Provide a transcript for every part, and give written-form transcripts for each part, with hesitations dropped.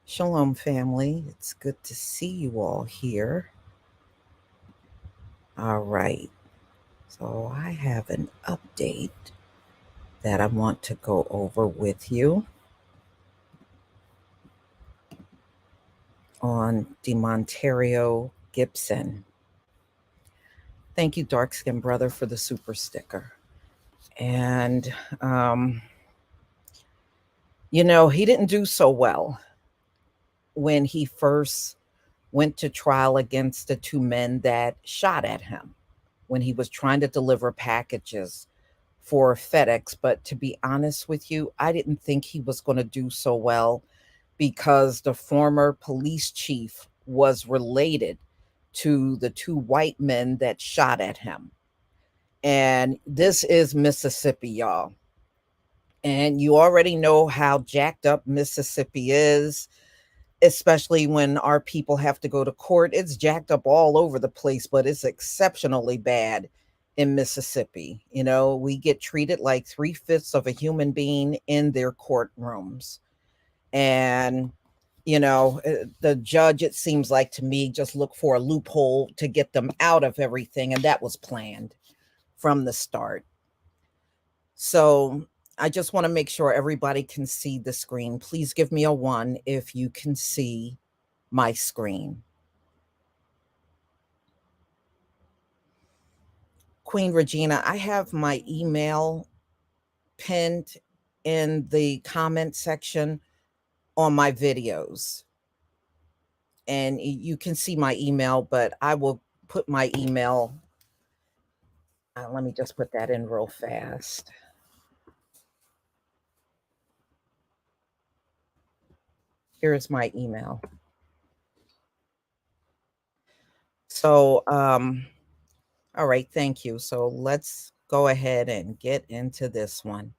Shalom, family. It's good to see you all here. All right. So, I have an update that I want to go over with you on DeMontario Gibson. Thank you, Dark Skin Brother, for the super sticker. And, he didn't do so well when he first went to trial against the two men that shot at him when he was trying to deliver packages for FedEx. But to be honest with you, I didn't think he was going to do so well because the former police chief was related to the two white men that shot at him. And this is Mississippi, y'all. And you already know how jacked up Mississippi is, especially when our people have to go to court. It's jacked up all over the place, but it's exceptionally bad in Mississippi. We get treated like 3/5 of a human being in their courtrooms. And, the judge, it seems like to me, just looked for a loophole to get them out of everything. And that was planned from the start. So I just want to make sure everybody can see the screen. Please give me a 1 if you can see my screen. Queen Regina, I have my email pinned in the comment section on my videos. And you can see my email, but I will put my email. Let me just put that in real fast. Here's my email. So, all right, thank you. So let's go ahead and get into this one.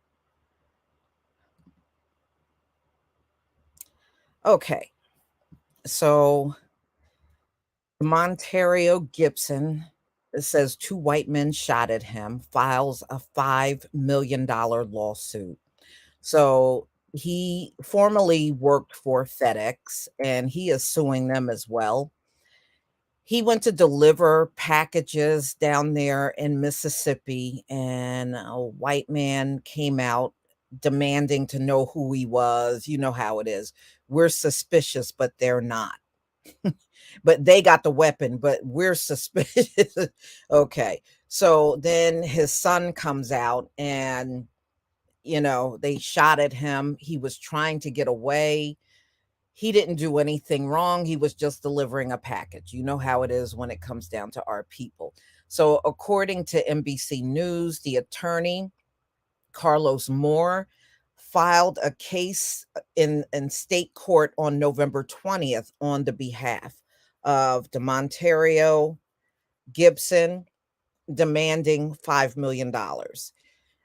Okay, so Montario Gibson, it says 2 white men shot at him, files a $5 million lawsuit. So He formerly worked for FedEx and he is suing them as well. He went to deliver packages down there in Mississippi, and a white man came out demanding to know who he was. You know how it is. We're suspicious, but they're not. But they got the weapon, but we're suspicious. Okay. So then his son comes out and, they shot at him. He was trying to get away. He didn't do anything wrong. He was just delivering a package. You know how it is when it comes down to our people. So, according to NBC News, the attorney, Carlos Moore, filed a case in state court on November 20th on the behalf of DeMontario Gibson, demanding $5 million.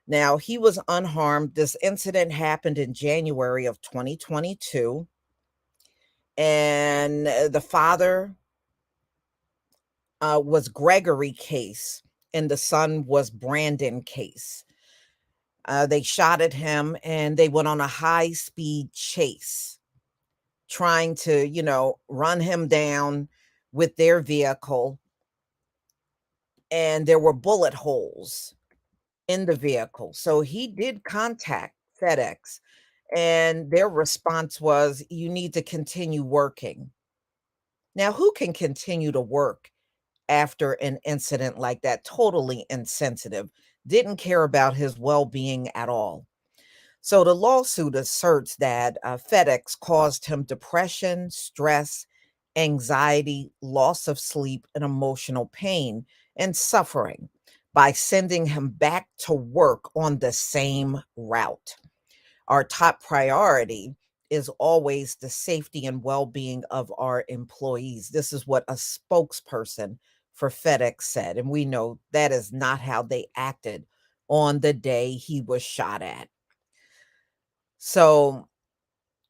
Now, he was unharmed. This incident happened in January of 2022. And the father was Gregory Case, and the son was Brandon Case. They shot at him and they went on a high speed chase, trying to, run him down with their vehicle. And there were bullet holes in the vehicle. So he did contact FedEx, and their response was, "You need to continue working." Now, who can continue to work after an incident like that? Totally insensitive. Didn't care about his well being at all. So the lawsuit asserts that FedEx caused him depression, stress, anxiety, loss of sleep, and emotional pain and suffering by sending him back to work on the same route. Our top priority is always the safety and well-being of our employees. This is what a spokesperson for FedEx said, and we know that is not how they acted on the day he was shot at. So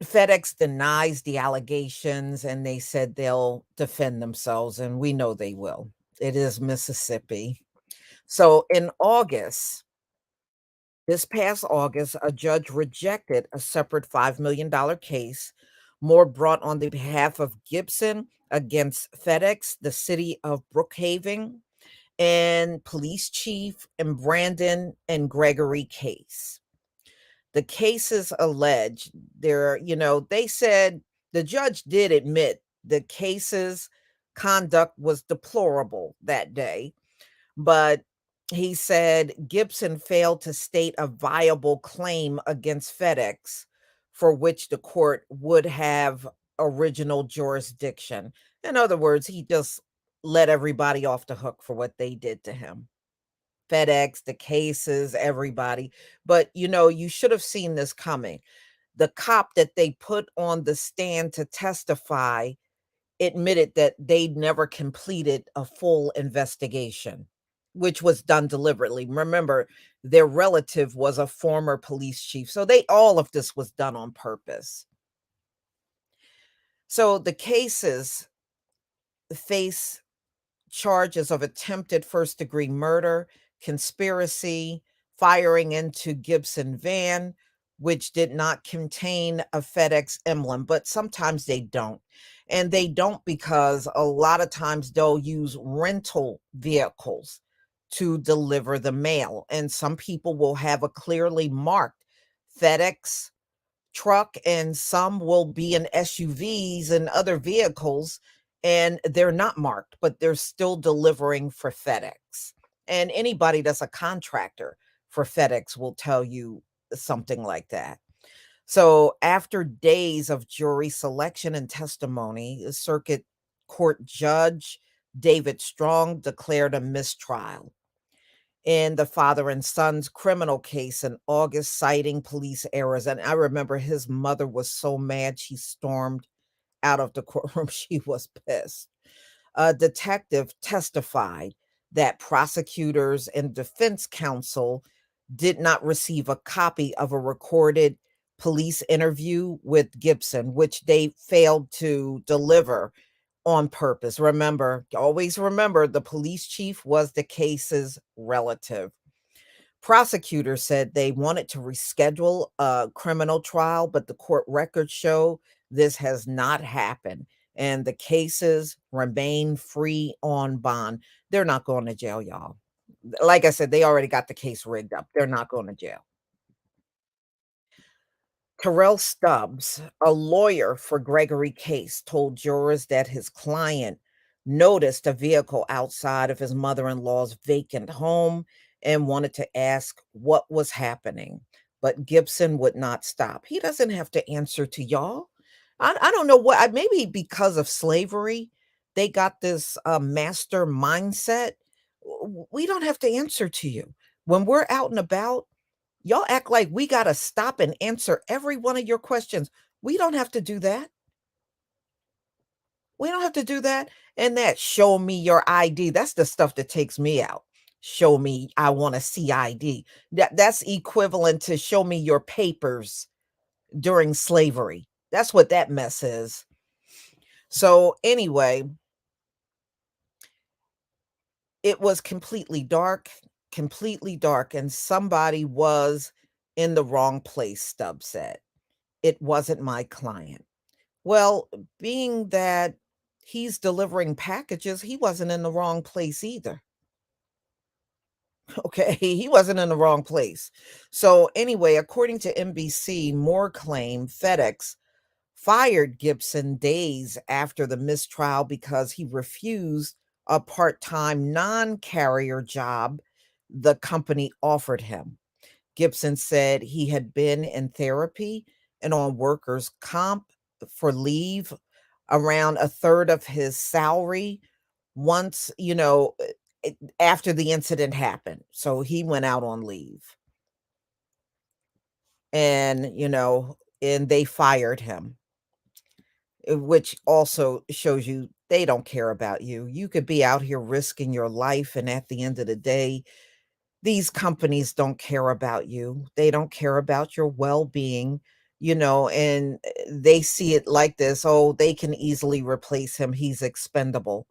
FedEx denies the allegations and they said they'll defend themselves, and we know they will. It is Mississippi. So in August, this past August, a judge rejected a separate $5 million case, more brought on the behalf of Gibson against FedEx, the city of Brookhaven, and police chief and Brandon and Gregory Case. The cases allege they said the judge did admit the case's conduct was deplorable that day, but he said Gibson failed to state a viable claim against FedEx for which the court would have original jurisdiction. In other words, he just let everybody off the hook for what they did to him. FedEx, the cases, everybody. But you should have seen this coming. The cop that they put on the stand to testify admitted that they'd never completed a full investigation, which was done deliberately. Remember, their relative was a former police chief. So all of this was done on purpose. So the cases face charges of attempted first degree murder, conspiracy, firing into Gibson van, which did not contain a FedEx emblem, but sometimes they don't. And they don't because a lot of times they'll use rental vehicles to deliver the mail. And some people will have a clearly marked FedEx truck, and some will be in SUVs and other vehicles, and they're not marked, but they're still delivering for FedEx. And anybody that's a contractor for FedEx will tell you something like that. So, after days of jury selection and testimony, the circuit court judge David Strong declared a mistrial in the father and son's criminal case in August, citing police errors. And I remember his mother was so mad, she stormed out of the courtroom. She was pissed. A detective testified that prosecutors and defense counsel did not receive a copy of a recorded police interview with Gibson, which they failed to deliver on purpose. Always remember, the police chief was the case's relative. Prosecutors said they wanted to reschedule a criminal trial, but the court records show this has not happened, and the cases remain free on bond. They're not going to jail, y'all. Like I said, they already got the case rigged up. They're not going to jail. Terrell Stubbs, a lawyer for Gregory Case, told jurors that his client noticed a vehicle outside of his mother in law's vacant home and wanted to ask what was happening. But Gibson would not stop. He doesn't have to answer to y'all. I don't know what, maybe because of slavery, they got this master mindset. We don't have to answer to you. When we're out and about, y'all act like we gotta stop and answer every one of your questions. We don't have to do that. We don't have to do that. And that "show me your ID," that's the stuff that takes me out. "Show me, I wanna see ID." That's equivalent to "show me your papers" during slavery. That's what that mess is. So, anyway, it was completely dark, and somebody was in the wrong place, Stubbs said. It wasn't my client. Well, being that he's delivering packages, he wasn't in the wrong place either. Okay, he wasn't in the wrong place. So, anyway, according to NBC, more claim FedEx fired Gibson days after the mistrial because he refused a part time non carrier job the company offered him. Gibson said he had been in therapy and on workers' comp for leave around a third of his salary once, after the incident happened. So he went out on leave and, and they fired him, which also shows you they don't care about you. You could be out here risking your life, and at the end of the day, these companies don't care about you. They don't care about your well-being, and they see it like this, "Oh, they can easily replace him. He's expendable."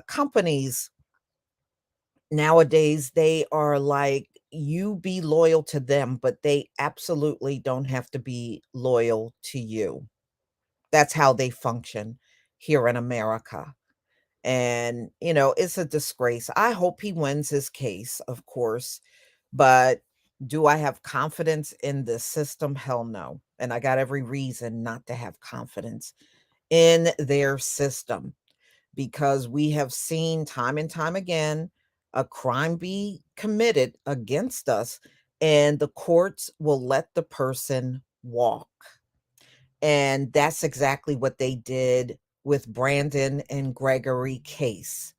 Companies nowadays, they are like, you be loyal to them, but they absolutely don't have to be loyal to you. That's how they function here in America. And, it's a disgrace. I hope he wins his case, of course, but do I have confidence in the system? Hell no. And I got every reason not to have confidence in their system because we have seen time and time again a crime be committed against us, and the courts will let the person walk. And that's exactly what they did with Brandon and Gregory Case.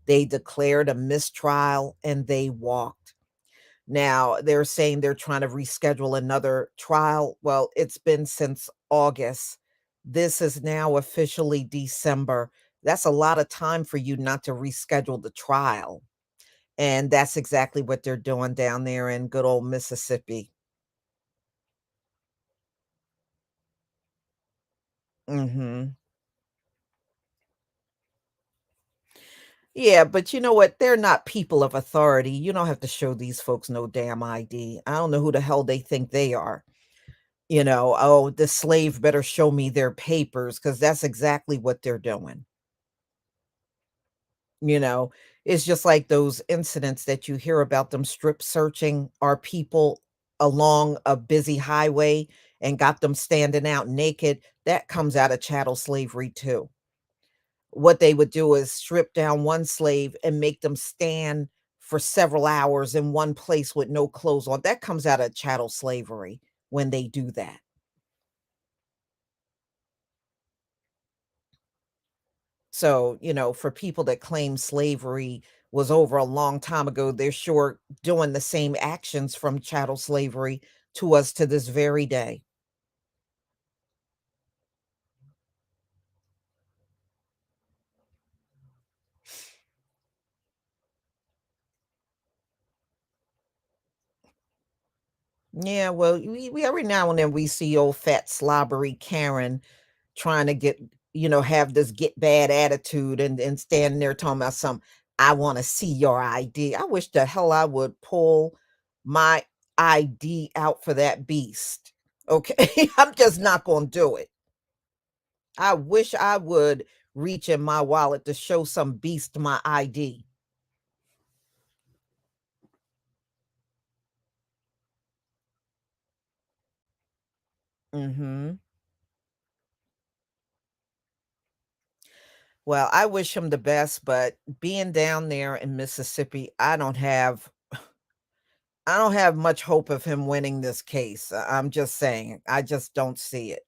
They declared a mistrial and they walked. Now, they're saying they're trying to reschedule another trial. Well, it's been since August. This is now officially December. That's a lot of time for you not to reschedule the trial. And that's exactly what they're doing down there in good old Mississippi. Mhm. Yeah, but you know what? They're not people of authority. You don't have to show these folks no damn ID. I don't know who the hell they think they are. "Oh, the slave better show me their papers," because that's exactly what they're doing. You know, it's just like those incidents that you hear about them strip searching our people along a busy highway and got them standing out naked. That comes out of chattel slavery too. What they would do is strip down one slave and make them stand for several hours in one place with no clothes on. That comes out of chattel slavery when they do that. So, for people that claim slavery was over a long time ago, they're sure doing the same actions from chattel slavery to us to this very day. Yeah, well, we every now and then we see old fat slobbery Karen trying to have this get bad attitude and standing there talking about some. I wanna see your ID. I wish the hell I would pull my ID out for that beast, okay? I'm just not gonna do it. I wish I would reach in my wallet to show some beast my ID. Mhm. Well, I wish him the best, but being down there in Mississippi, I don't have much hope of him winning this case. I'm just saying, I just don't see it,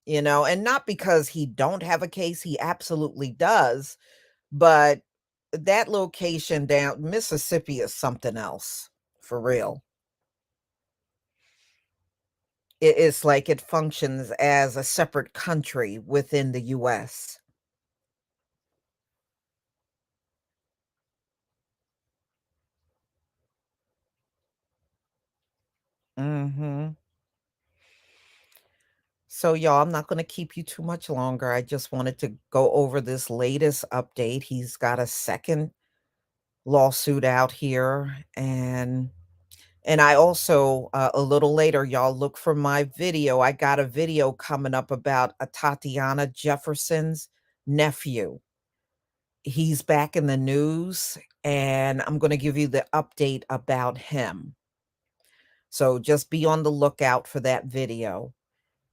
and not because he don't have a case, he absolutely does, but that location down Mississippi is something else, for real. It's like it functions as a separate country within the US. Mhm. So, y'all, I'm not gonna keep you too much longer. I just wanted to go over this latest update. He's got a second lawsuit out here, and I also, a little later, y'all look for my video. I got a video coming up about a Tatiana Jefferson's nephew. He's back in the news, and I'm gonna give you the update about him. So just be on the lookout for that video.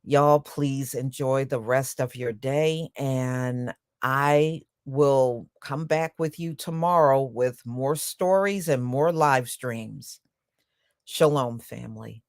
Y'all, please enjoy the rest of your day, and I will come back with you tomorrow with more stories and more live streams. Shalom, family.